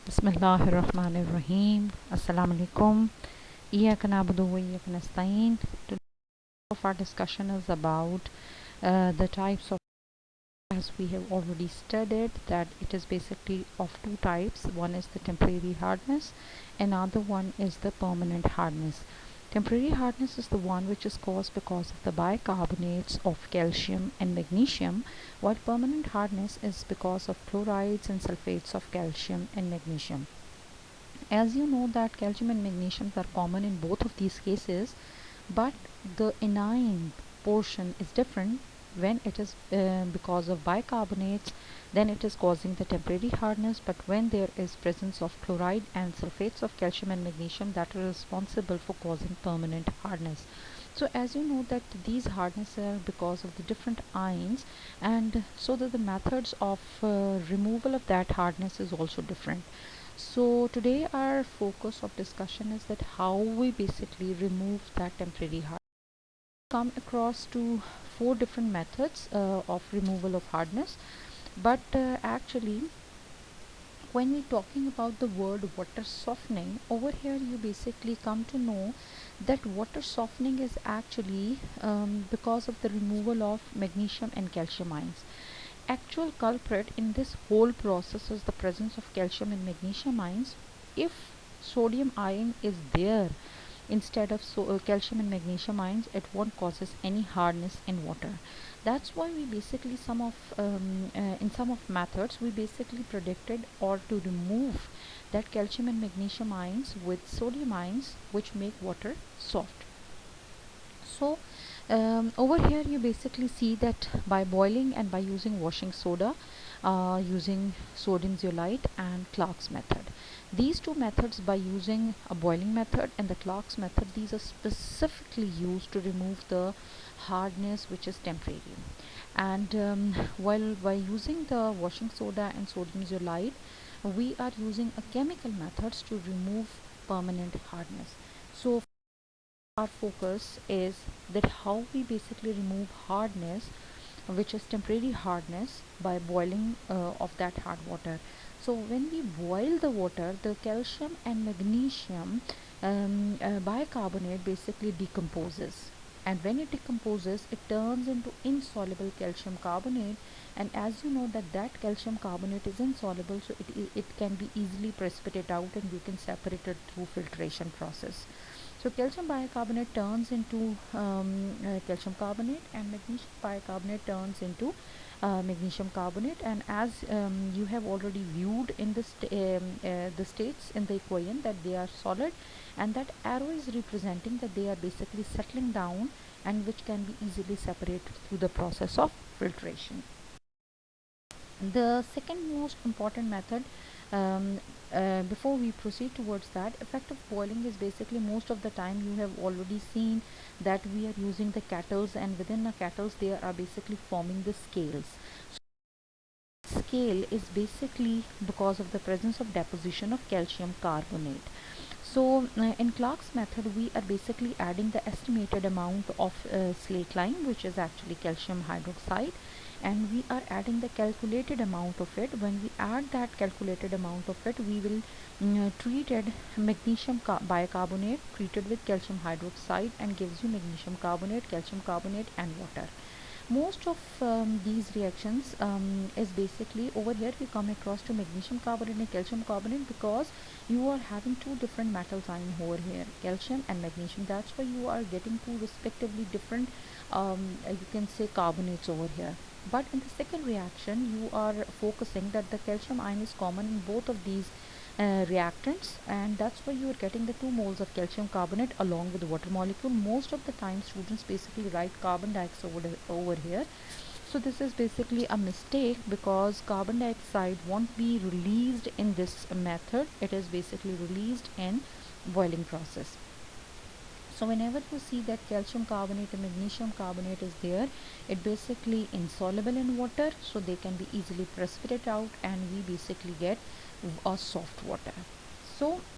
Bismillahirrahmanirrahim. Assalamu alaikum. Iyaka na'budu wa iyaka nasta'in. Today of our discussion is about the types of, as we have already studied, that it is basically of two types. One is the temporary hardness, another one is the permanent hardness. Temporary hardness is the one which is caused because of the bicarbonates of calcium and magnesium, while permanent hardness is because of chlorides and sulfates of calcium and magnesium. As you know that calcium and magnesium are common in both of these cases, but the anion portion is different. When it is because of bicarbonates, then it is causing the temporary hardness, but when there is presence of chloride and sulfates of calcium and magnesium, that are responsible for causing permanent hardness. So as you know that these hardness are because of the different ions, and so that the methods of removal of that hardness is also different. So today our focus of discussion is that how we basically remove that temporary hardness. Come across to four different methods of removal of hardness, but actually when we're talking about the word water softening, over here you basically come to know that water softening is actually because of the removal of magnesium and calcium ions. Actual culprit in this whole process is the presence of calcium and magnesium ions. If sodium ion is there instead of calcium and magnesium ions, it won't causes any hardness in water. That's why we basically in some of methods we basically predicted or to remove that calcium and magnesium ions with sodium ions, which make water soft. So over here you basically see that by boiling and by using washing soda, using sodium zeolite and Clark's method, these two methods, by using a boiling method and the Clark's method, these are specifically used to remove the hardness which is temporary. And while by using the washing soda and sodium zeolite, we are using a chemical methods to remove permanent hardness. So our focus is that how we basically remove hardness, which is temporary hardness, by boiling of that hard water. So when we boil the water, the calcium and magnesium bicarbonate basically decomposes, and when it decomposes it turns into insoluble calcium carbonate. And as you know that that calcium carbonate is insoluble, so it can be easily precipitated out and you can separate it through filtration process. So calcium bicarbonate turns into calcium carbonate, and magnesium bicarbonate turns into magnesium carbonate. And as you have already viewed in the states in the equation, that they are solid, and that arrow is representing that they are basically settling down, and which can be easily separated through the process of filtration. The second most important method, before we proceed towards that, effective boiling is basically, most of the time you have already seen that we are using the kettles, and within the kettles there are basically forming the scales. So scale is basically because of the presence of deposition of calcium carbonate. So in Clark's method we are basically adding the estimated amount of slate lime, which is actually calcium hydroxide, and we are adding the calculated amount of it. When we add that calculated amount of it, we will treated magnesium bicarbonate treated with calcium hydroxide, and gives you magnesium carbonate, calcium carbonate and water. Most of these reactions is basically, over here we come across to magnesium carbonate and calcium carbonate, because you are having two different metals ion over here, calcium and magnesium. That's why you are getting two respectively different you can say carbonates over here. But in the second reaction you are focusing that the calcium ion is common in both of these reactants, and that's why you are getting the 2 moles of calcium carbonate along with the water molecule. Most of the time students basically write carbon dioxide over here. So this is basically a mistake, because carbon dioxide won't be released in this method. It is basically released in boiling process. So whenever you see that calcium carbonate and magnesium carbonate is there, it basically insoluble in water, so they can be easily precipitated out, and we basically get a soft water. So